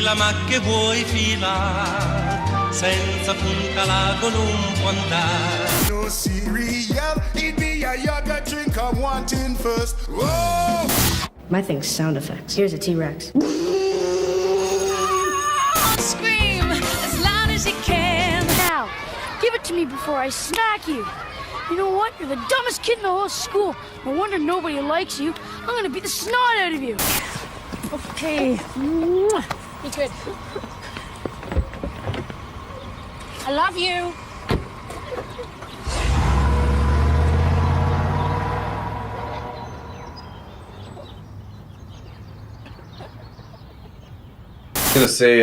fila, ma che vuoi fila? Senza punta l'ago non può andare. No cereal, it be a yogurt drink I want in first. Whoa! My thing's sound effects. Here's a T-Rex. Scream as loud as you can. Now, give it to me before I smack you. You know what? You're the dumbest kid in the whole school. No wonder nobody likes you. I'm gonna beat the snot out of you. Okay. Be good. I love you. I was gonna say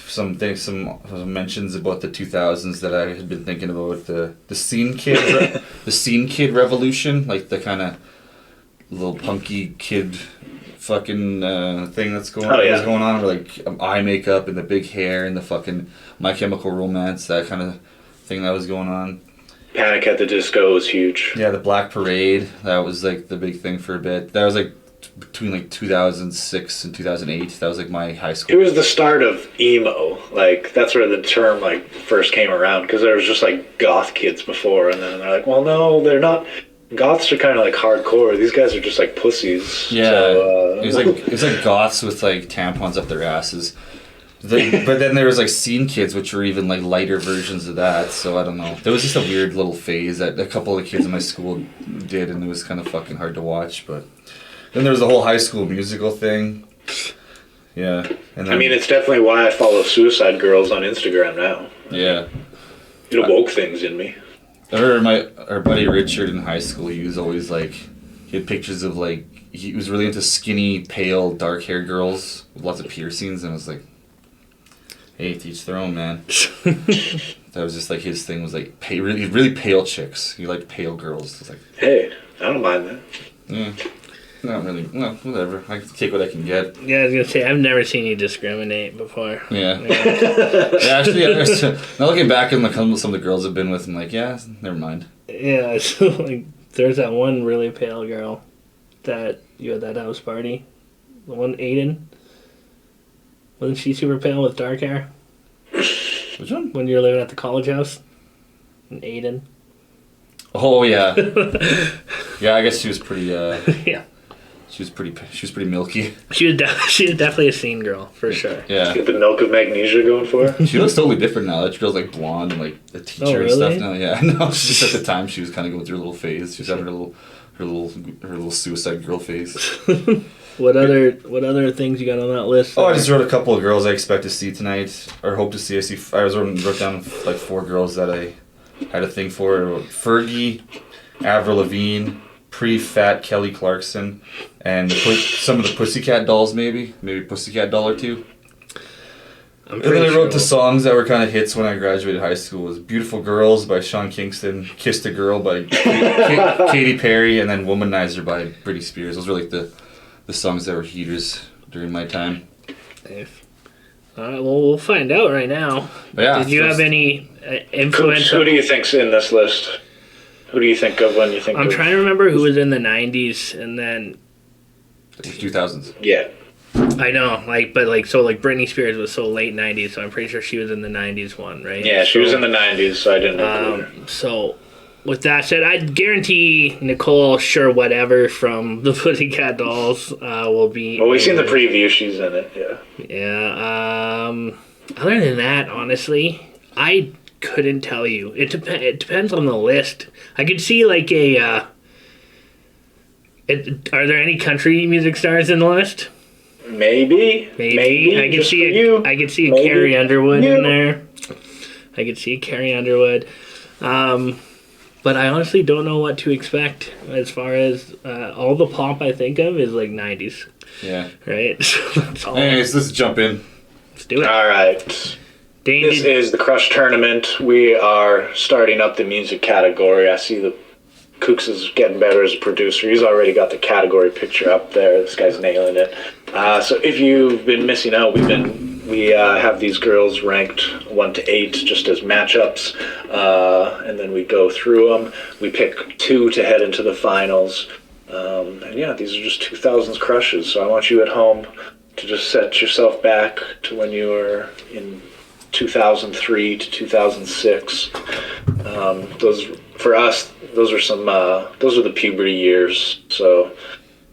some mentions about the 2000s that I had been thinking about the scene kid the scene kid revolution, like the kind of little punky kid fucking thing that's going on, with like eye makeup and the big hair and the fucking My Chemical Romance, that kind of thing that was going on. Panic at the Disco was huge. Yeah, the Black Parade, that was like the big thing for a bit. That was like between like 2006 and 2008. That was like my high school. It was the start of emo. Like, that's where the term like first came around, because there was just like goth kids before, and then they're like, well, no, they're not. Goths are kind of like hardcore. These guys are just like pussies. Yeah, so, it was like goths with like tampons up their asses. But then there was like scene kids, which were even like lighter versions of that. So I don't know. There was just a weird little phase that a couple of the kids in my school did, and it was kind of fucking hard to watch. But then there was the whole High School Musical thing. Yeah. And then, I mean, it's definitely why I follow Suicide Girls on Instagram now. Yeah. It awoke things in me. I remember our buddy Richard in high school, he was always like, he had pictures of like, he was really into skinny, pale, dark-haired girls with lots of piercings, and I was like, hey, to each their own, man. That was just like his thing, was like really, really pale chicks. He liked pale girls. It's like, hey, I don't mind that. Yeah. Not really. Well, whatever. I can take what I can get. Yeah, I was gonna say, I've never seen you discriminate before. Yeah. Yeah, actually, now looking back and some of the girls I've been with, I'm like, yeah, never mind. Yeah, so like, there's that one really pale girl that you had that house party. The one, Aiden. Wasn't she super pale with dark hair? Which one? When you were living at the college house? Aiden. Oh, yeah. Yeah, I guess she was pretty, yeah. She was pretty milky. She was definitely a scene girl, for sure. Yeah. Get the milk of magnesia going for her. She looks totally different now. That girl's like blonde and like a teacher and stuff now. Yeah, no, just at the time she was kind of going through a little phase. She was having her little suicide girl phase. What other things you got on that list? Oh, I just wrote a couple of girls I expect to see tonight, or hope to see. I wrote down like 4 girls that I had a thing for. I wrote Fergie, Avril Lavigne, pretty fat Kelly Clarkson, and some of the Pussycat Dolls, maybe Pussycat Doll or 2. And then I wrote the songs that were kind of hits when I graduated high school. It was Beautiful Girls by Sean Kingston, Kissed a Girl by Katy Perry, and then Womanizer by Britney Spears. Those were like the songs that were heaters during my time. Well, we'll find out right now. Yeah, did you have any influence? Who do you think's in this list? Who do you think of when you think I'm trying to remember who was in the 90s and then... The 2000s. Yeah. I know, so Britney Spears was so late 90s, so I'm pretty sure she was in the 90s one, right? Yeah, she was in the 90s, so I didn't know. So, with that said, I'd guarantee Nicole Sure Whatever from the Pussycat Dolls will be... Well, we've seen the preview, she's in it, yeah. Yeah, other than that, honestly, I couldn't tell you. It depends on the list. I could see like are there any country music stars in the list? Maybe. I could see a Carrie Underwood in there. I could see Carrie Underwood. But I honestly don't know what to expect as far as all the pop I think of is like 90s. Yeah. Right? So that's all. Anyways, let's jump in. Let's do it. All right. This is the Crush Tournament. We are starting up the music category. I see the Kooks is getting better as a producer. He's already got the category picture up there. This guy's nailing it. So if you've been missing out, we have these girls ranked 1 to 8 just as matchups, and then we go through them. We pick 2 to head into the finals. And yeah, these are just 2000's crushes. So I want you at home to just set yourself back to when you were in 2003 to 2006. Those for us, those are the puberty years. So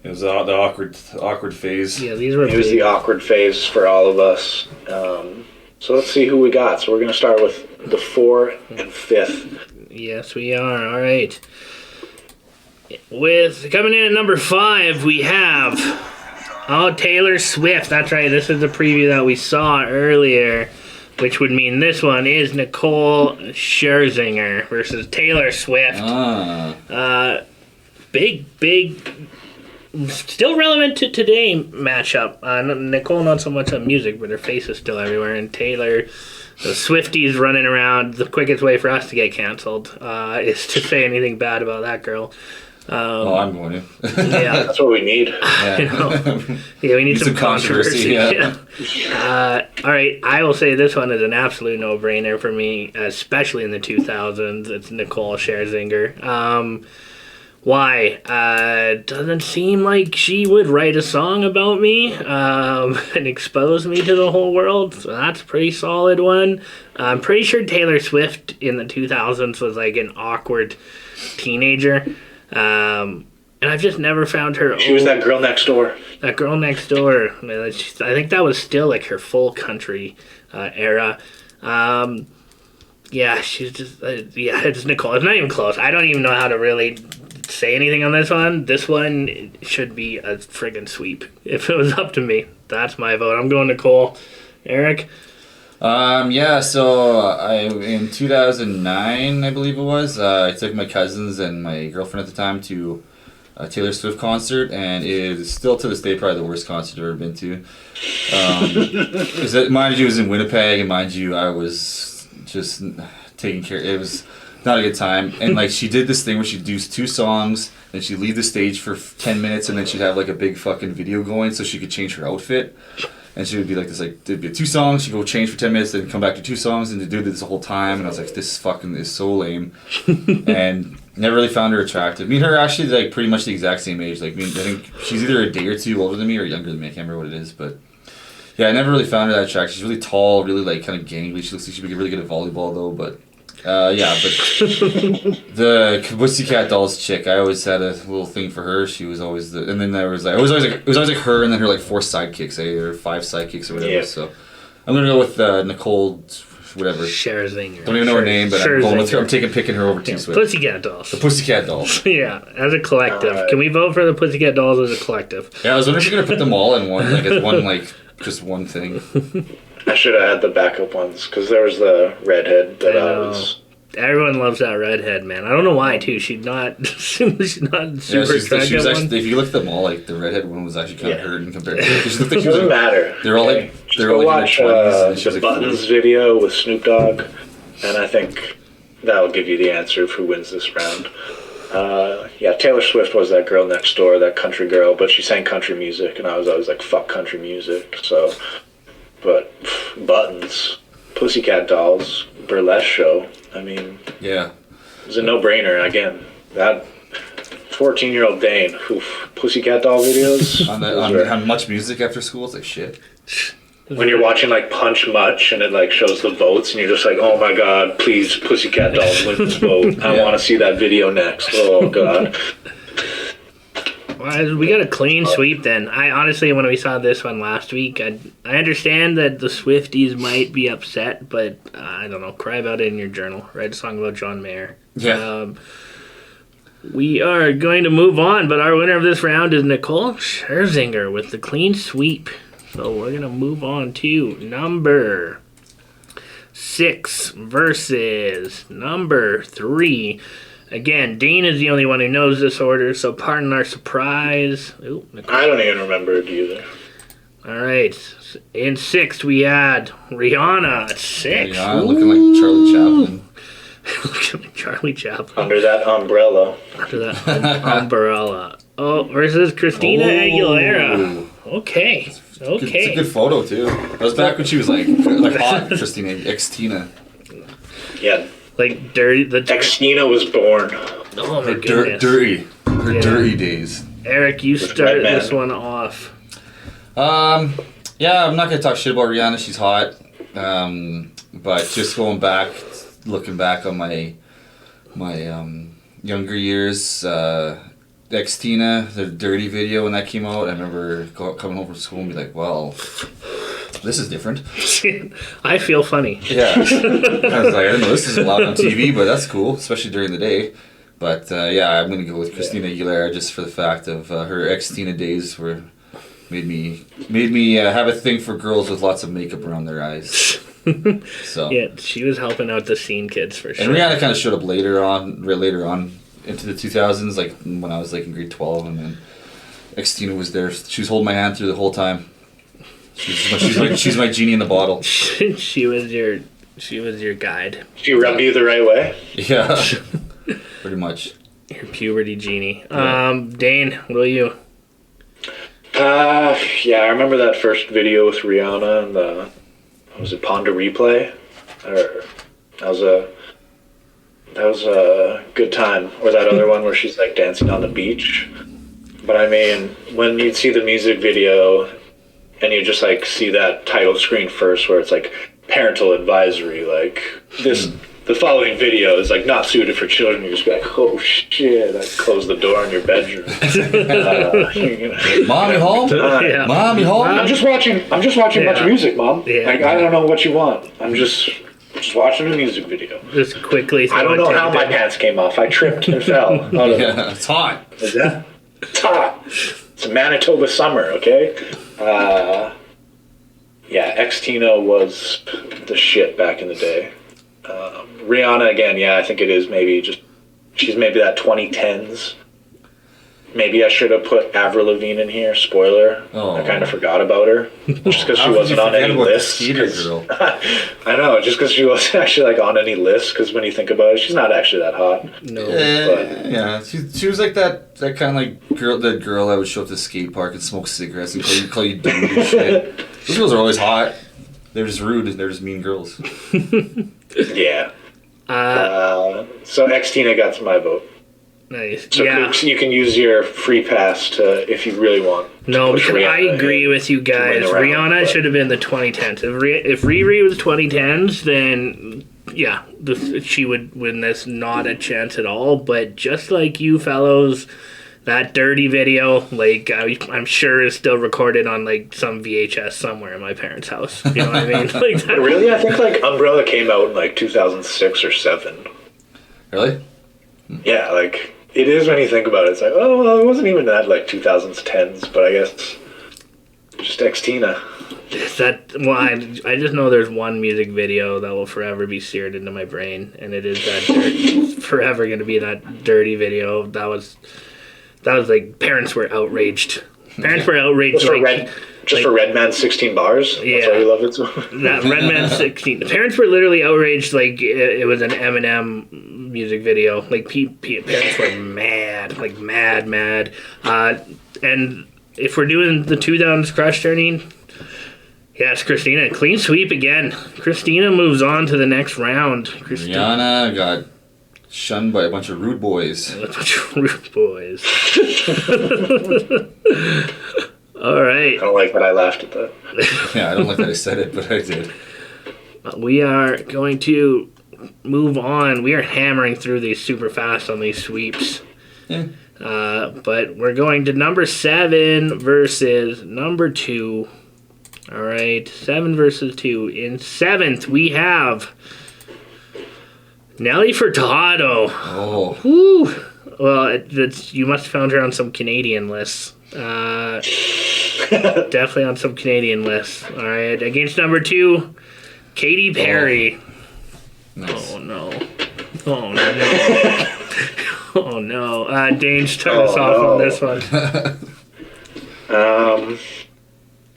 it was the awkward phase. Yeah, these were. It was the awkward phase for all of us. So let's see who we got. So we're gonna start with the 4th and 5th. Yes, we are. All right. With coming in at number 5, we have Taylor Swift. That's right. This is the preview that we saw earlier, which would mean this one is Nicole Scherzinger versus Taylor Swift. Big, still relevant to today matchup. Nicole not so much on music, but her face is still everywhere. And Taylor, the Swifties running around. The quickest way for us to get canceled is to say anything bad about that girl. I'm going to. Yeah, that's what we need. Yeah, we need some controversy. Yeah. All right, I will say this one is an absolute no-brainer for me, especially in the 2000s. It's Nicole Scherzinger. Why? Doesn't seem like she would write a song about me and expose me to the whole world. So that's a pretty solid one. I'm pretty sure Taylor Swift in the 2000s was like an awkward teenager. And I've just never found her. She was that girl next door. That girl next door. I think that was still like her full country era. Yeah, she's just. It's Nicole. It's not even close. I don't even know how to really say anything on this one. This one should be a friggin' sweep. If it was up to me, that's my vote. I'm going Nicole. Eric? So in 2009, I believe it was, I took my cousins and my girlfriend at the time to a Taylor Swift concert, and it is still to this day probably the worst concert I've ever been to. Mind you, it was in Winnipeg, and mind you, I was just taking care. It was not a good time, and like she did this thing where she'd do 2 songs, then she'd leave the stage for 10 minutes, and then she'd have like a big fucking video going so she could change her outfit. And she would be like this, like, there'd be 2 songs, she'd go change for 10 minutes, then come back to 2 songs, and to do this the whole time, and I was like, this fucking is so lame. And never really found her attractive. Me and her are actually, like, pretty much the exact same age. Like, I think she's either a day or 2 older than me or younger than me, I can't remember what it is, but yeah, I never really found her that attractive. She's really tall, really, like, kind of gangly. She looks like she'd be really good at volleyball, though, but the Pussycat Dolls chick, I always had a little thing for her. She was always and then there was like, it was always like her and then her like 4 sidekicks, or 5 sidekicks or whatever. Yeah. So I'm gonna go with Nicole, whatever. Scherzinger. Don't even know her pame, but I'm going with her. I'm picking her over T Swift. Pussycat Dolls. The Pussycat Dolls. Yeah, as a collective. Can we vote for the Pussycat Dolls as a collective? Yeah, I was wondering if you're gonna put them all in one, like as one, like just one thing. I should have had the backup ones, because there was the redhead that I was... Everyone loves that redhead, man. I don't know why, too. She's not super attractive. She was actually, if you look at them all, like, the redhead one was actually kind of hurting compared to her. It doesn't matter. They're all like, watch in their 20s. The Buttons video with Snoop Dogg, and I think that'll give you the answer of who wins this round. Taylor Swift was that girl next door, that country girl, but she sang country music, and I was always like, fuck country music, so... But Buttons, Pussycat Dolls, burlesque show. I mean, yeah, it was a no-brainer. Again, that 14-year-old Dane, Pussycat Doll videos on Much Music after school. It's like shit. When you're watching like Punch Much and it like shows the votes and you're just like, oh my god, please Pussycat Dolls win this vote. I want to see that video next. Oh god. Well, we got a clean sweep then. I honestly, when we saw this one last week, I understand that the Swifties might be upset, but I don't know. Cry about it in your journal. Write a song about John Mayer. Yeah. We are going to move on, but our winner of this round is Nicole Scherzinger with the clean sweep. So we're going to move on to number 6 versus number 3. Again, Dean is the only one who knows this order, so pardon our surprise. Ooh, I don't even remember it either. All right. In 6th, we had Rihanna at 6. Rihanna looking like Charlie Chaplin. Looking like Charlie Chaplin. Under that umbrella. Umbrella. Oh, versus Christina Aguilera. Okay. It's a good photo, too. That was back when she was like hot Christina, ex-Tina. Yeah. Like dirty. Ex-Tina was born. Oh my goodness. Dirty days. Eric, you started this one off. Yeah, I'm not gonna talk shit about Rihanna. She's hot, but just looking back on my younger years, Tina, the Dirty video when that came out. I remember coming home from school and be like, "Well, this is different." I feel funny. Yeah, I was like, I didn't know this is allowed on TV, but that's cool, especially during the day. But yeah, I'm gonna go with Christina Aguilera just for the fact of her Tina days were. Made me have a thing for girls with lots of makeup around their eyes. So yeah, she was helping out the scene kids for sure. And Rihanna kind of showed up later on into the 2000s, like when I was like in grade 12, and then Tina was there. She was holding my hand through the whole time. She's my genie in the bottle. She was your guide. She rubbed you the right way. Yeah, pretty much. Your puberty genie. Dane, what about you? Yeah, I remember that first video with Rihanna and was it Ponder Replay? Or that was a good time. Or that other one where she's like dancing on the beach. But I mean, when you'd see the music video and you just like see that title screen first where it's like parental advisory, like this. The following video is like not suited for children. You just be like, oh shit! I close the door in your bedroom. Mommy home? Yeah. Mommy home? I'm just watching a bunch of music, Mom. Yeah. Like I don't know what you want. I'm just watching a music video. Just quickly. I don't know how my pants came off. I tripped and fell. Yeah, it's hot. Is that? It's hot. It's a Manitoba summer, okay? Yeah, Tina was the shit back in the day. Rihanna again, yeah, I think it is she's maybe that 2010s. Maybe I should have put Avril Lavigne in here. Spoiler. Oh. I kind of forgot about her just because she wasn't on any list. I know, just because she wasn't actually like on any list. Because when you think about it, she's not actually that hot. No. Yeah, she was like that kind of like girl that would show up to the skate park and smoke cigarettes and call you dude and shit. Those girls are always hot. They're just rude. They're just mean girls. Yeah. So Tina got my vote. Nice. So yeah. You can use your free pass if you really want. No, because I agree with you guys. Rihanna should have been the 2010s. If Riri was 2010s, then yeah, she would win this. Not a chance at all. But just like you fellows, that Dirty video, like I'm sure is still recorded on like some VHS somewhere in my parents' house. You know what I mean? Like that. Really? I think like Umbrella came out in like 2006 or 7. Really? Yeah, like it is when you think about it. It's like, oh, well, it wasn't even that like 2000s, 10s, but I guess just Tina. Is that I just know there's one music video that will forever be seared into my brain, and it is that it's forever going to be that Dirty video. That was like parents were outraged. Parents were outraged. Just for Redman's 16 bars? Yeah. That's why you love it so That Redman's 16. The parents were literally outraged like it was an Eminem music video. Like parents were mad. Like mad. And if we're doing the 2000s crush turning, yeah, it's Christina. Clean sweep again. Christina moves on to the next round. Rihanna got shunned by a bunch of rude boys. All right. I don't like that I laughed at that. Yeah, I don't like that I said it, but I did. We are going to move on. We are hammering through these super fast on these sweeps. Yeah. But we're going to number 7 versus number 2. All right, 7 versus 2. In 7th, we have Nelly Furtado. Oh. Woo. Well, you must have found her on some Canadian lists. Definitely on some Canadian lists. All right, against number 2, Katy Perry. Oh. Nice. Oh no. Oh no. Dane, start us off on this one.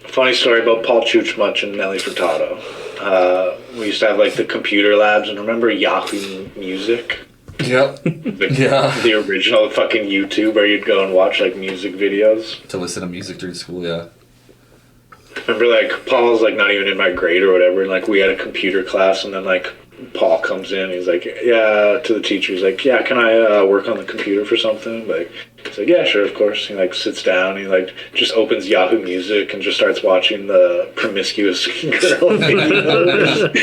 Funny story about Paul Chuchmuch and Nelly Furtado. We used to have like the computer labs, and remember Yahoo Music? Yep. The original fucking YouTube where you'd go and watch like music videos. To listen to music during school, yeah. Remember like Paul's like not even in my grade or whatever, and like we had a computer class, and then like Paul comes in, he's like, yeah, to the teacher, he's like, yeah, can I work on the computer for something? Like, He's like, yeah, sure, of course. He like sits down. He like just opens Yahoo Music and just starts watching the Promiscuous Girl videos.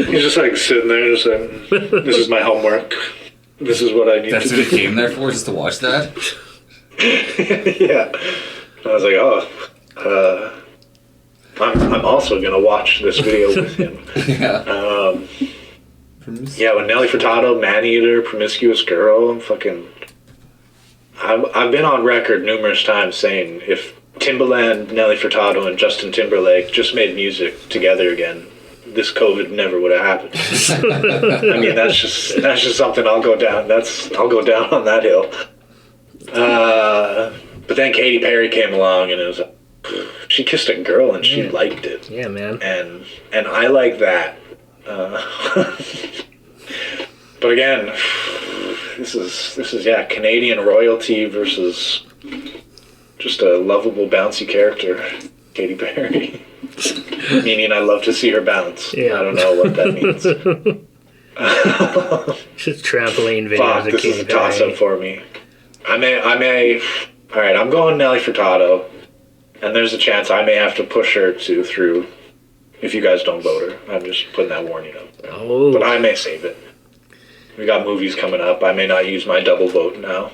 He's just like sitting there, just like, this is my homework. This is what I need That's to what do. he came there for, just to watch that? Yeah. I was like, I'm also gonna watch this video with him. Yeah. Yeah, when Nelly Furtado, Man-Eater, Promiscuous Girl, I've been on record numerous times saying if Timbaland, Nelly Furtado, and Justin Timberlake just made music together again, this COVID never would have happened. I mean, that's just something I'll go down on that hill. But then Katy Perry came along, and it was she kissed a girl and she liked it. Yeah, man. And I like that. But again, this is Canadian royalty versus just a lovable bouncy character, Katy Perry. Meaning I love to see her bounce. Yeah. I don't know what that means. Just trampoline videos. Fuck, this is a toss-up for me. I may. All right, I'm going Nelly Furtado, and there's a chance I may have to push her through if you guys don't vote her. I'm just putting that warning up there. Oh. But I may save it. We got movies coming up. I may not use my double vote now.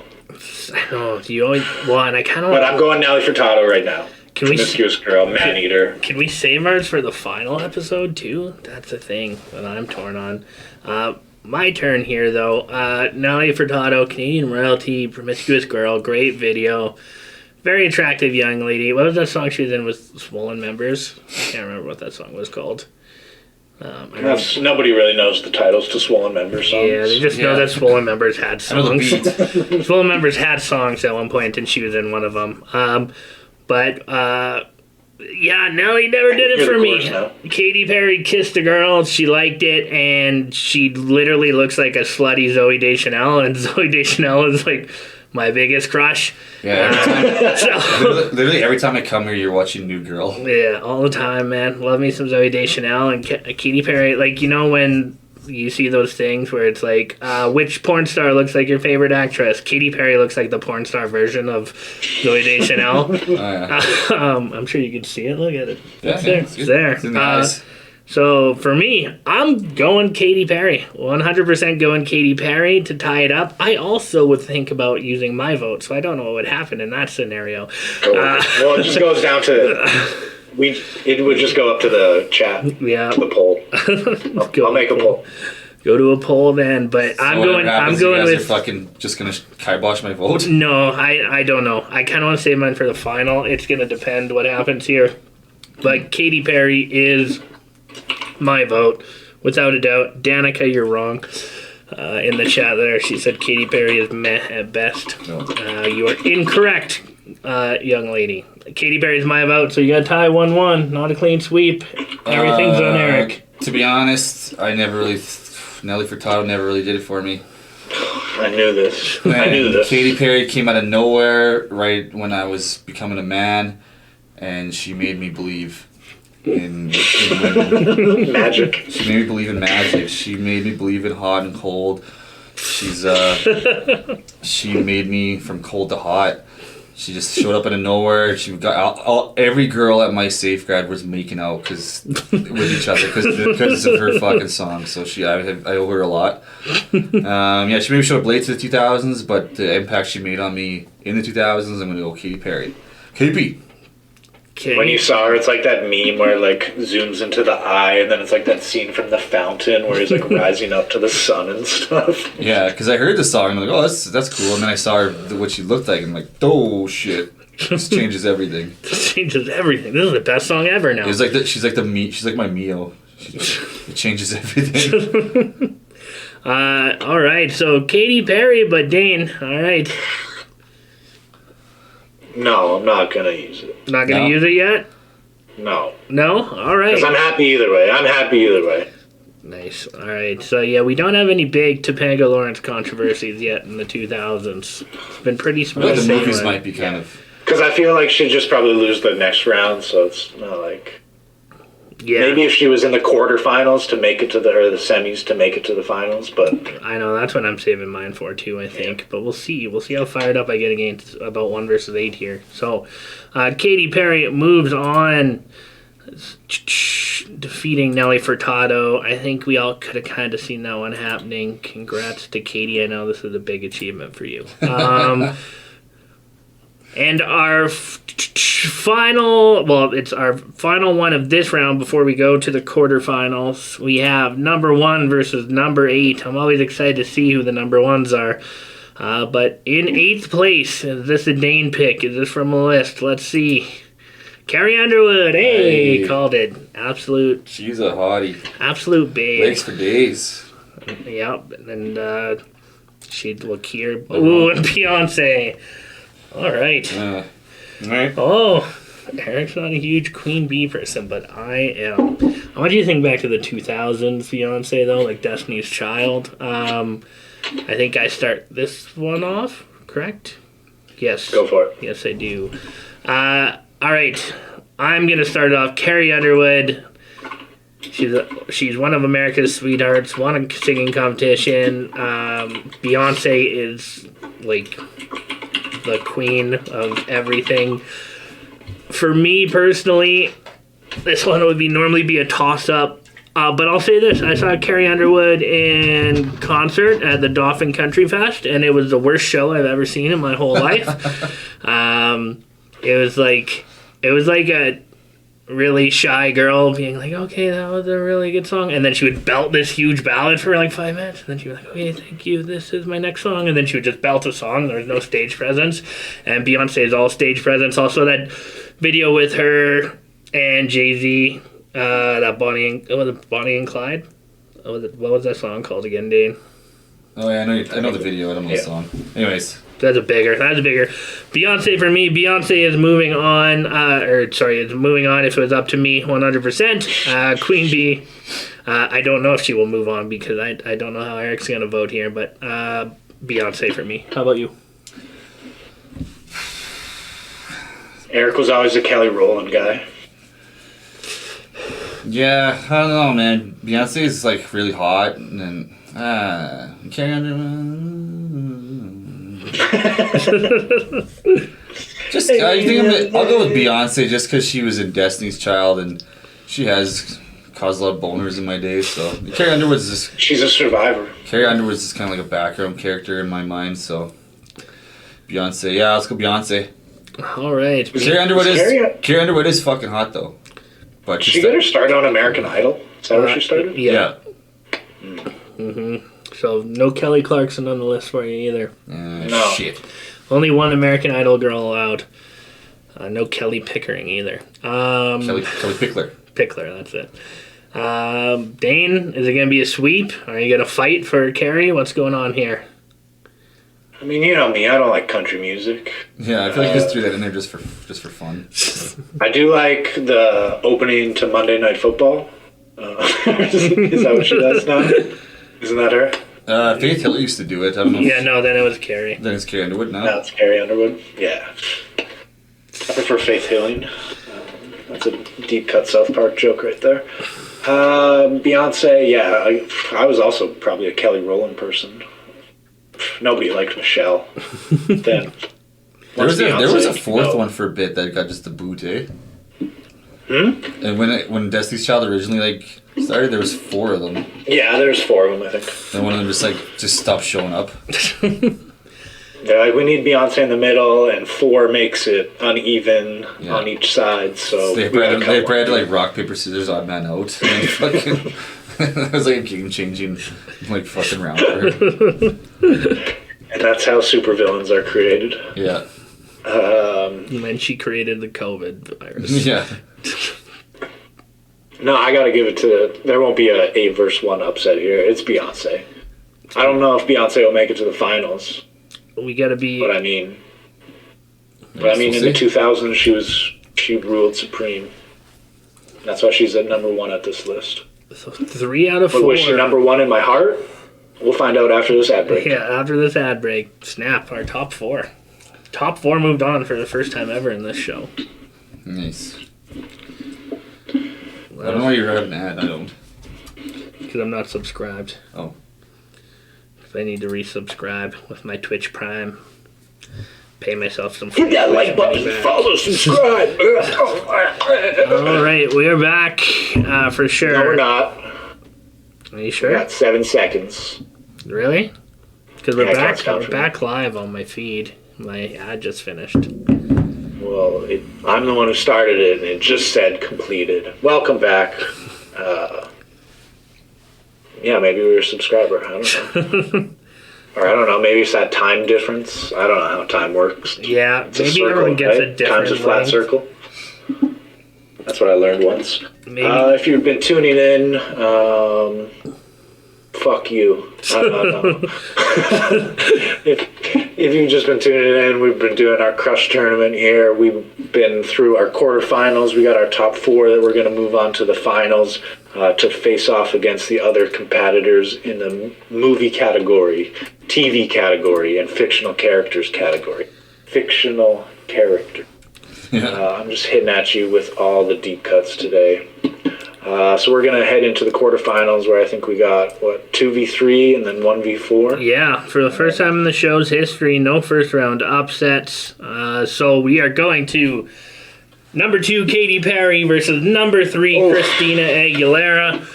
I know. You always and I kind of. But I'm going Nelly Furtado right now. Promiscuous Girl, Man-Eater. Can we save ours for the final episode too? That's a thing that I'm torn on. My turn here though. Nelly Furtado, Canadian royalty, Promiscuous Girl, great video. Very attractive young lady. What was that song she was in with Swollen Members? I can't remember what that song was called. Nobody really knows the titles to Swollen Members songs. Yeah, they just know that Swollen Members had songs. Swollen Members had songs at one point, and she was in one of them. Yeah, Nelly never did it for me. Katy Perry kissed a girl, she liked it, and she literally looks like a slutty Zooey Deschanel, and Zooey Deschanel is like my biggest crush. Yeah, literally every time I come here, you're watching New Girl. Yeah, all the time, man. Love me some Zooey Deschanel and Katy Perry. Like, you know when you see those things where it's like, which porn star looks like your favorite actress? Katy Perry looks like the porn star version of Zooey Deschanel. I'm sure you can see it. Look at it. Yeah, it's there. It's in the eyes. So for me, I'm going Katy Perry. 100% going Katy Perry to tie it up. I also would think about using my vote, so I don't know what would happen in that scenario. Well, it just goes down to... It would just go up to the chat, to the poll. I'll make a poll. Go to a poll then, but I'm going with. Are fucking just gonna kibosh my vote? No, I don't know. I kind of want to save mine for the final. It's gonna depend what happens here, but Katy Perry is my vote without a doubt. Danica, you're wrong. In the chat there, she said Katy Perry is meh at best. No. You are incorrect, young lady. Katy Perry's my vote, so you gotta tie 1-1. Not a clean sweep. Everything's on Eric. To be honest, Nelly Furtado never really did it for me. I knew this. Katy Perry came out of nowhere right when I was becoming a man, and she made me believe in women. Magic. She made me believe in magic. She made me believe in hot and cold. She made me from cold to hot. She just showed up out of nowhere. She got every girl at my safe grad was making out with each other because of her fucking song. So I owe her a lot. Yeah, she maybe showed up late to the 2000s, but the impact she made on me in the 2000s, I'm gonna go Katy Perry. KP. When you saw her, it's like that meme where it like zooms into the eye, and then it's like that scene from The Fountain where he's like rising up to the sun and stuff. Yeah, because I heard the song and I'm like, oh, that's cool. And then I saw her what she looked like, and I'm like, oh shit, this changes everything. This changes everything. This is the best song ever now. It's like she's like my Mio. It changes everything. All right, so Katy Perry, but Dane. All right. No, I'm not gonna use it. Not gonna use it yet? No. No? All right. Because I'm happy either way. Nice. All right. So yeah, we don't have any big Topanga Lawrence controversies yet in the 2000s. It's been pretty smooth. The movies might be kind of. Because I feel like she'd just probably lose the next round, so it's not like. Yeah. Maybe if she was in the quarterfinals to make it to the semis to make it to the finals, but I know that's what I'm saving mine for too. I think, but we'll see. We'll see how fired up I get against about 1 versus 8 here. So, Katy Perry moves on, defeating Nelly Furtado. I think we all could have kind of seen that one happening. Congrats to Katy. I know this is a big achievement for you. And our it's our final one of this round before we go to the quarterfinals. We have number 1 versus number 8. I'm always excited to see who the number 1s are. But in 8th place, is this a Dane pick? Is this from a list? Let's see. Carrie Underwood. Hey, called it. Absolute. She's a hottie. Absolute babe. Legs for days. Yep. And she'd look here. Ooh, and Beyonce. All right. Oh, Eric's not a huge Queen Bee person, but I am. What do you think back to the 2000s Beyonce, though? Like Destiny's Child. I think I start this one off, correct? Yes. Go for it. Yes, I do. All right. I'm going to start off. Carrie Underwood. She's one of America's sweethearts, won a singing competition. Beyonce is, like, the queen of everything. For me personally, this one would normally be a toss-up. But I'll say this. I saw Carrie Underwood in concert at the Dauphin Country Fest, and it was the worst show I've ever seen in my whole life. It was like a really shy girl being like, okay, that was a really good song. And then she would belt this huge ballad for like 5 minutes. And then she'd be like, okay, thank you. This is my next song. And then she would just belt a song. There was no stage presence. And Beyonce is all stage presence. Also that video with her and Jay-Z, that Bonnie and Clyde. What was that song called again, Dane? Oh yeah, I know the video. I don't know the song. Anyways. That's a bigger. Beyonce for me. Beyonce is moving on. Is moving on. If it was up to me, 100%. Queen Bee. I don't know if she will move on because I don't know how Eric's gonna vote here. But Beyonce for me. How about you? Eric was always a Kelly Rowland guy. Yeah, I don't know, man. Beyonce is like really hot, and then Carrie Underwood. Just I think I'll go with Beyonce just because she was in Destiny's Child and she has caused a lot of boners in my day. So Carrie Underwood's just she's a survivor. Carrie Underwood's just kind of like a background character in my mind. So Beyonce, yeah, let's go Beyonce. All right. Carrie Underwood is fucking hot though. But she got her start on American Idol. Is that where she started? Yeah. Mm-hmm. So no Kelly Clarkson on the list for you either. No. Shit. Only one American Idol girl allowed. No Kelly Pickering either. Kelly Pickler. Pickler, that's it. Dane, is it going to be a sweep? Are you going to fight for Carrie? What's going on here? I mean, you know me. I don't like country music. Yeah, I feel like just threw that in there just for fun. I do like the opening to Monday Night Football. Is that what she does now? Isn't that her? Faith Hill used to do it. I don't know. Yeah, no, then it was Carrie. Then it's Carrie Underwood now. Now it's Carrie Underwood. Yeah. I prefer Faith Hilling. That's a deep cut South Park joke right there. Beyonce, yeah. I was also probably a Kelly Rowland person. Nobody liked Michelle. Then there was a fourth one for a bit that got just the boot, eh? And when Destiny's Child originally started, there was 4 of them. Yeah, there's 4 of them, I think. And one of them just stopped showing up. Yeah, we need Beyonce in the middle, and 4 makes it uneven on each side. So they had to rock paper scissors odd man out. And fucking, that was like a game changing fucking round for her. And that's how supervillains are created. Yeah. And then she created the COVID virus. Yeah. No, I gotta give it to. There won't be a 8 versus 1 upset here. It's Beyonce. I don't know if Beyonce will make it to the finals. We gotta be. But I mean, in the 2000s, she ruled supreme. That's why she's at number 1 at this list. So 3 out of 4. But was she number 1 in my heart? We'll find out after this ad break. Yeah, after this ad break, snap our top 4. Top 4 moved on for the first time ever in this show. Nice. I don't know why you're having an ad. I don't. Because I'm not subscribed. Oh. If I need to resubscribe with my Twitch Prime, pay myself some. Hit that like button, follow, subscribe. All right, we are back for sure. No, we're not. Are you sure? We got 7 seconds. Really? Because we're Yeah, we're back live on my feed. My ad just finished. Well, I'm the one who started it, and it just said completed. Welcome back. Yeah, maybe we were a subscriber. I don't know. Or I don't know, maybe it's that time difference. I don't know how time works. Yeah, It's a maybe circle, everyone gets right? a different Time's a flat length. circle. That's what I learned once. Maybe. If you've been tuning in, fuck you. I don't know. if you've just been tuning in, we've been doing our Crush tournament here. We've been through our quarterfinals. We got our top 4 that we're going to move on to the finals to face off against the other competitors in the movie category, TV category, and fictional characters category. Fictional character. I'm just hitting at you with all the deep cuts today. So we're going to head into the quarterfinals where I think we got, 2v3 and then 1v4? Yeah, for the first time in the show's history, no first round upsets. So we are going to number 2, Katy Perry versus number 3, Christina Aguilera.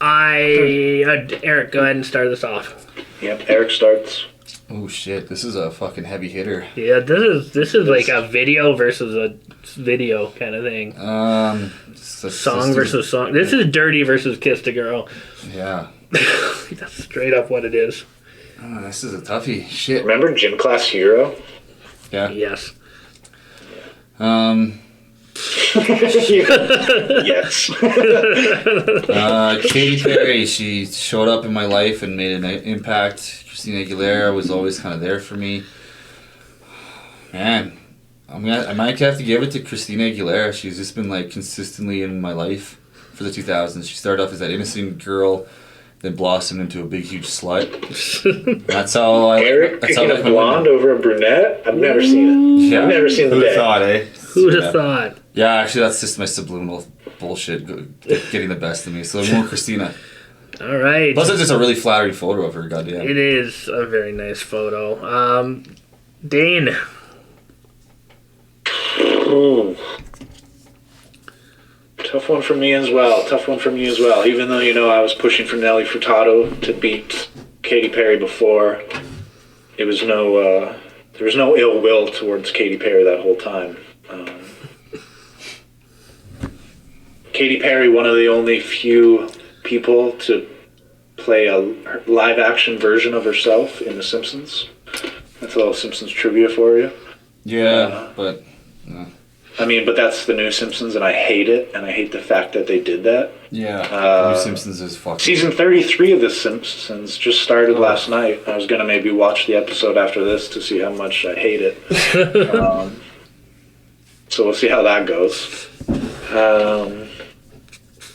Eric, go ahead and start this off. Yep, Eric starts. Oh shit, this is a fucking heavy hitter. Yeah, this is like a video versus a video kind of thing. Song versus song. This is Dirty versus Kiss the Girl. Yeah. That's straight up what it is. Oh, this is a toughie. Shit. Remember Gym Class Hero? Yeah. Yes. Yes. Katy Perry, she showed up in my life and made an impact. Christina Aguilera was always kind of there for me. Man, I might have to give it to Christina Aguilera. She's just been like consistently in my life for the 2000s. She started off as that innocent girl, then blossomed into a big, huge slut. That's how Eric that's picking how a blonde over a brunette? I've never seen it. Yeah. I've never seen the Who'd day. have thought, eh? Who'd have thought? Yeah, actually, that's just my subliminal bullshit getting the best of me. So more Christina. All right. Plus, it's just a really flattering photo of her. Goddamn. It is a very nice photo. Dane. Ooh. Tough one for me as well. Even though, I was pushing for Nelly Furtado to beat Katy Perry before, there was no ill will towards Katy Perry that whole time. Katy Perry, one of the only few people to play a live action version of herself in The Simpsons. That's a little Simpsons trivia for you. Yeah, but... but that's the new Simpsons, and I hate it, and I hate the fact that they did that. Yeah, new Simpsons is fucking... Season 33 of The Simpsons just started last night. I was going to maybe watch the episode after this to see how much I hate it. So we'll see how that goes.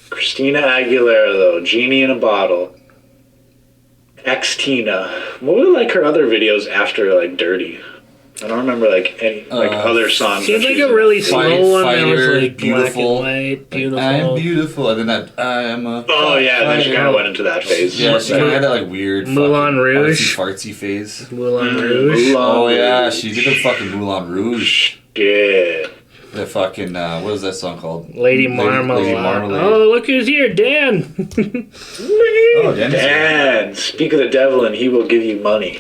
Christina Aguilera, though, Genie in a Bottle. Ex-Tina. What were her other videos after Dirty? I don't remember any other songs. She had that a she's really slow one that was Fighter, Beautiful. Beautiful. Black and white, Beautiful. I'm beautiful. And then that I am a... Oh, yeah, and then she kind of went into that phase. Yeah, she had that weird Moulin Rouge. artsy phase. Moulin Rouge. Oh, yeah, she did the fucking Moulin Rouge. Yeah. The fucking, what was that song called? Lady Marmalade. Lady Marmalade. Oh, look who's here, Dan. Oh, Dan, speak of the devil and he will give you money.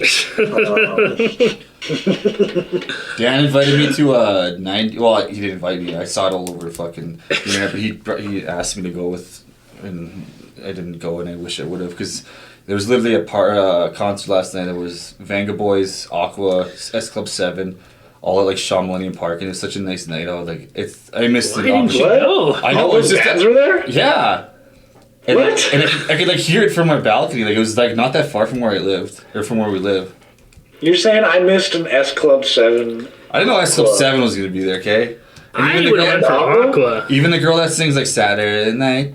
Dan invited me to 90. Well, he didn't invite me. I saw it all over fucking internet, but he asked me to go with, and I didn't go, and I wish I would have, because there was literally a concert last night. There was Vanga Boys, Aqua, S Club 7, all at Shaw Millennium Park, and it was such a nice night. I was like, I missed the opportunity. What? I know. All those bands were there? Yeah. And What? And I could hear it from my balcony. It was not that far from where I lived, or from where we live. You're saying I missed an S Club 7? I didn't know S Club 7 was going to be there, okay? I would have went for Aqua. Even the girl that sings Saturday Night,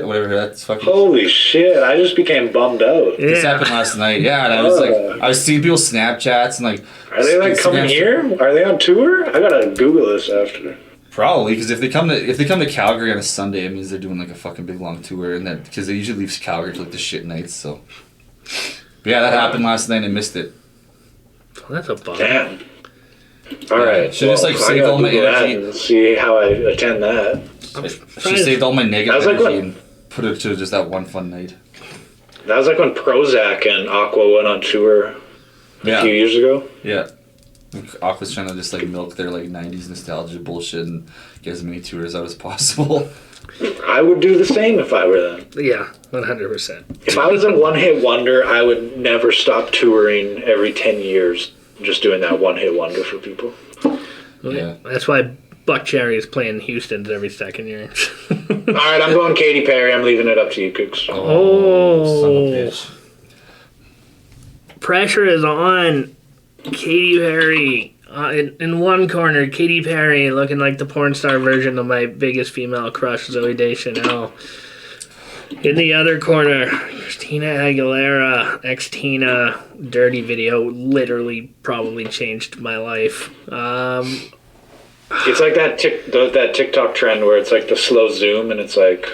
whatever, that's fucking... Holy shit, I just became bummed out. This happened last night, yeah, and I was seeing people's Snapchats and Are they coming here? Are they on tour? I gotta Google this after. Probably, because if they come to Calgary on a Sunday, it means they're doing like a fucking big long tour, and that because they usually leave Calgary for like the shit nights. So, but yeah, that happened last night and I missed it. Well, that's a bummer. Damn. All right. Should just like save all my energy and see how I attend that. She saved all my negative energy and put it to just that one fun night. That was like when Prozac and Aqua went on tour a few years ago. Yeah. Aqua's trying to just like milk their like 90s nostalgia bullshit and get as many tours out as possible. I would do the same if I were them. Yeah, 100%. If I was a one-hit wonder, I would never stop touring every 10 years, just doing that one-hit wonder for people. Yeah. That's why Buck Cherry is playing Houston's every second year. All right, I'm going Katy Perry. I'm leaving it up to you, Cooks. Oh. Son of a bitch. Pressure is on. Katy Perry. In one corner, Katy Perry looking like the porn star version of my biggest female crush, Zooey Deschanel. In the other corner, Christina Aguilera, ex-Tina, Dirty Video, literally probably changed my life. It's like that TikTok trend where it's like the slow zoom and it's like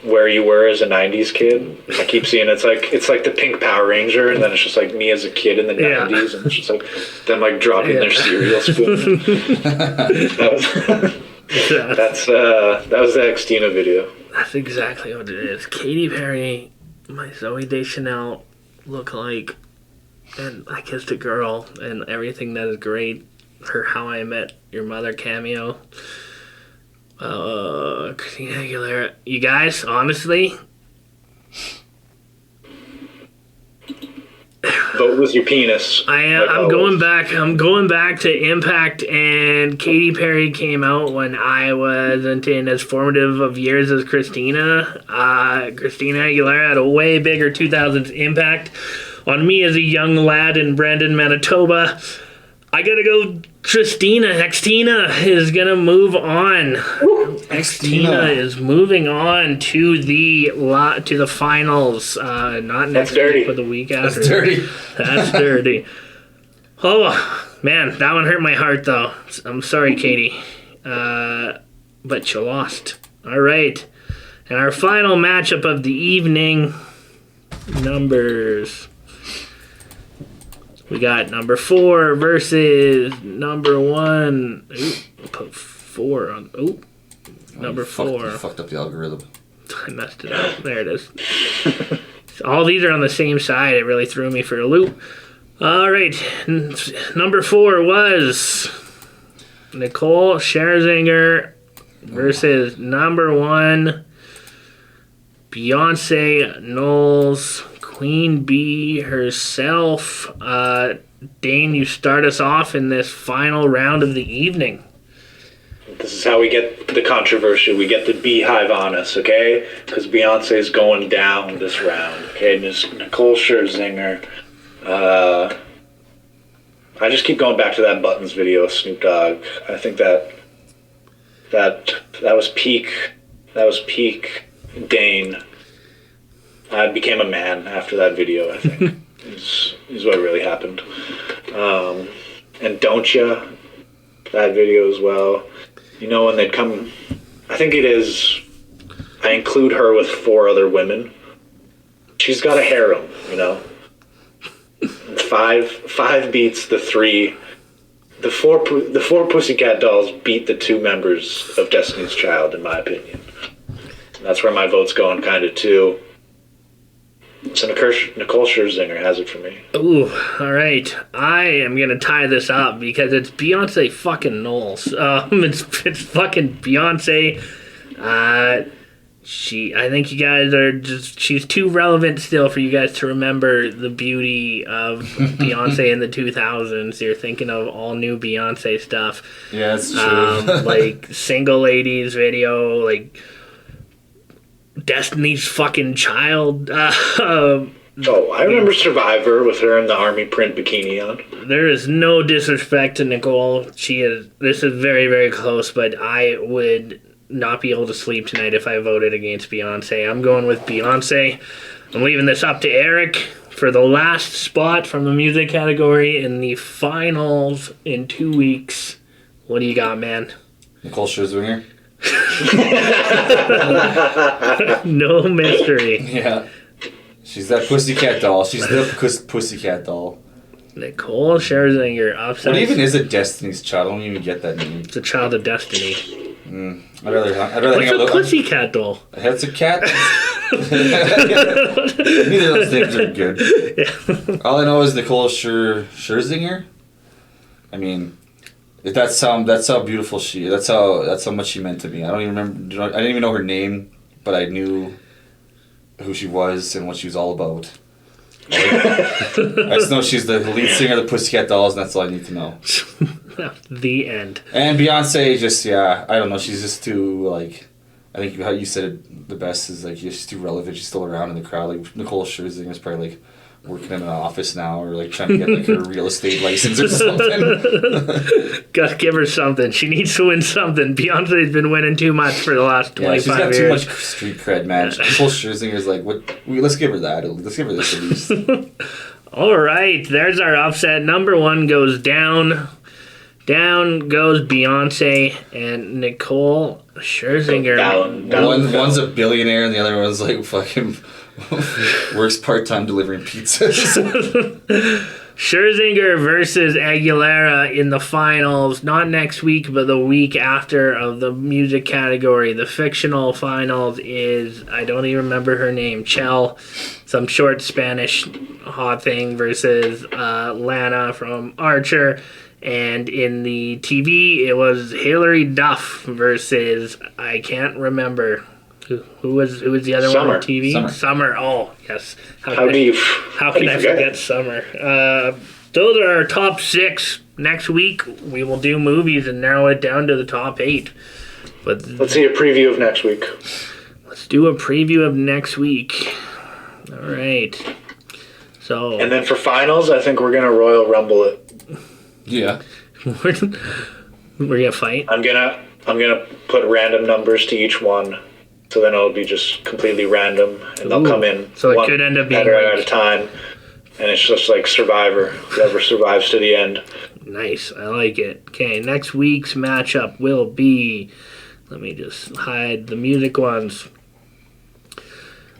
where you were as a 90s kid. I keep seeing it's like the pink Power Ranger, and then it's just like me as a kid in the 90s, and it's just like them like dropping their cereal spoon. That was the ex-Tina video. That's exactly what it is. Katy Perry, my Zooey Deschanel look-alike, and I Kissed a Girl, and everything that is great. Her How I Met Your Mother cameo. Christina Aguilera. You guys, honestly, vote with your penis. I'm going back to Impact, and Katy Perry came out when I wasn't in as formative of years as Christina. Christina Aguilera had a way bigger 2000s impact on me as a young lad in Brandon, Manitoba. I gotta go. Christina, ex-Tina is gonna move on. Ex-Tina is moving on to the finals. Not next week, but the week after. That's dirty. That's dirty. Oh man, that one hurt my heart though. I'm sorry, Katie, but you lost. All right, and our final matchup of the evening. Numbers. We got number 4 versus number 1. Ooh, put 4 on. Ooh, number 4. You fucked up the algorithm. I messed it up. There it is. All these are on the same side. It really threw me for a loop. All right. Number 4 was Nicole Scherzinger versus number 1 Beyonce Knowles. Queen Bee herself. Dane, you start us off in this final round of the evening. This is how we get the controversy. We get the beehive on us, okay? Because Beyonce's going down this round, okay? Ms. Nicole Scherzinger. I just keep going back to that Buttons video of Snoop Dogg. I think that was peak. That was peak Dane. I became a man after that video, I think, is what really happened. And Don't Ya, that video as well. You know, when they'd come, I think it is, I include her with 4 other women. She's got a harem, you know. 5 beats the 3. The four Pussycat Dolls beat the 2 members of Destiny's Child, in my opinion. That's where my vote's going, kind of, too. So Nicole Scherzinger has it for me. Ooh, all right. I am going to tie this up because it's Beyonce fucking Knowles. It's fucking Beyonce. I think you guys are just, she's too relevant still for you guys to remember the beauty of Beyonce in the 2000s. You're thinking of all new Beyonce stuff. Yeah, that's true. Like Single Ladies video, like Destiny's fucking Child. I remember Survivor with her in the army print bikini on. There is no disrespect to Nicole. This is very, very close, but I would not be able to sleep tonight if I voted against Beyonce. I'm going with Beyonce. I'm leaving this up to Eric for the last spot from the music category in the finals in 2 weeks. What do you got, man? Nicole Scherzinger. No mystery. Yeah. She's that pussycat doll. She's the pussycat doll. Nicole Scherzinger. Upsets. What even is a Destiny's Child? I don't even get that name. It's a child of destiny. I'd rather What's a pussycat doll? It's a cat. Neither of those things are good. Yeah. All I know is Nicole Scherzinger. I mean, that's how beautiful she. That's how much she meant to me. I don't even remember. I didn't even know her name, but I knew who she was and what she was all about. I just know she's the lead singer of the Pussycat Dolls, and that's all I need to know. The end. And Beyonce, I don't know. She's just too like. I think how you said it the best is like she's too relevant. She's still around in the crowd. Like Nicole Scherzinger is probably like working in an office now, or like trying to get like her real estate license or something. Gotta give her something. She needs to win something. Beyonce's been winning too much for the last 25 years. She's got too much street cred, man. Nicole Scherzinger's like, what? Let's give her that. Let's give her this at least. All right, there's our upset. Number one goes down. Down goes Beyonce and Nicole Scherzinger. One's a billionaire and the other one's like fucking works part-time delivering pizzas. Scherzinger versus Aguilera in the finals, not next week, but the week after of the music category. The fictional finals is, I don't even remember her name, Chell, some short Spanish hot thing versus Lana from Archer. And in the TV, it was Hilary Duff versus, I can't remember. Who was the other one on TV? Summer. Oh, yes. How can I forget Summer? Those are our top 6. Next week, we will do movies and narrow it down to the top 8. But let's see a preview of next week. Let's do a preview of next week. All right. So. And then for finals, I think we're gonna Royal Rumble it. Yeah. We're gonna fight. I'm gonna put random numbers to each one. So then it'll be just completely random, and they'll come in so it could end up being at a time, and it's just like Survivor, whoever survives to the end. Nice, I like it. Okay, next week's matchup will be, let me just hide the music ones.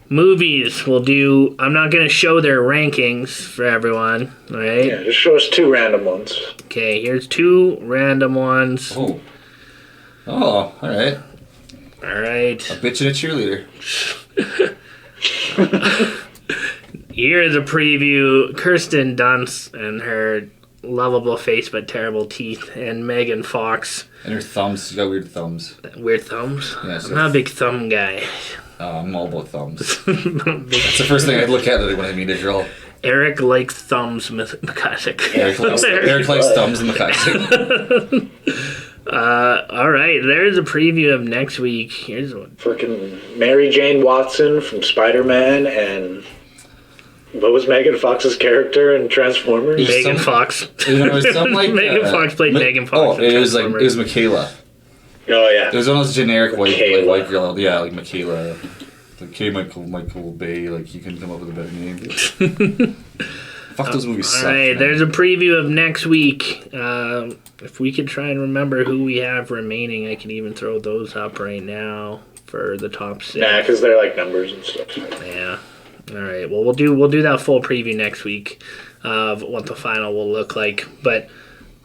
Movies, we'll do, I'm not going to show their rankings for everyone, all right? Yeah, just show us 2 random ones. Okay, here's 2 random ones. Oh, all right. All right. A bitch and a cheerleader. Here is a preview. Kirsten Dunst and her lovable face but terrible teeth, and Megan Fox. And her thumbs. She's got weird thumbs. Weird thumbs? Yeah, I'm not a big thumb guy. I'm all about thumbs. That's the first thing I'd look at when I meet a girl. Eric likes thumbs, McCusick. Eric likes thumbs and McCusick. All right, there's a preview of next week. Here's one. Freaking Mary Jane Watson from Spider-Man, and what was Megan Fox's character in Transformers? Megan Fox. Like, Megan Fox played Megan Fox. Oh, it was Michaela. Oh yeah. It was one of those generic white girl. Yeah, like Michaela. Like K. Michael Bay. Like you couldn't come up with a better name. Fuck, those movies suck. Alright, there's a preview of next week. If we could try and remember who we have remaining, I can even throw those up right now for the top 6. Nah, because they're like numbers and stuff. Yeah. Alright, well we'll do that full preview next week of what the final will look like. But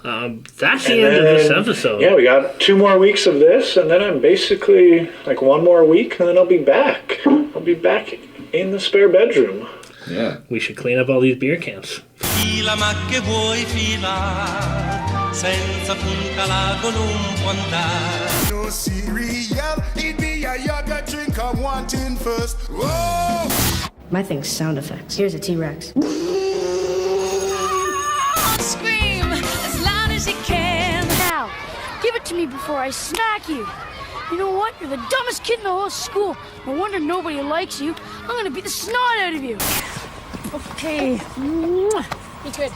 that's the end of this episode. Yeah, we got 2 more weeks of this, and then I'm basically like 1 more week, and then I'll be back. I'll be back in the spare bedroom. Yeah. We should clean up all these beer cans. Fila ma che vuoi fila, senza punta l'ago non può andare. No cereal, it be a yogurt drink I'm wanting first. Whoa! My thing's sound effects. Here's a T-Rex. Scream as loud as you can. Now, give it to me before I smack you. You know what? You're the dumbest kid in the whole school. No wonder nobody likes you. I'm gonna beat the snot out of you. Okay. Be good.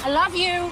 I love you.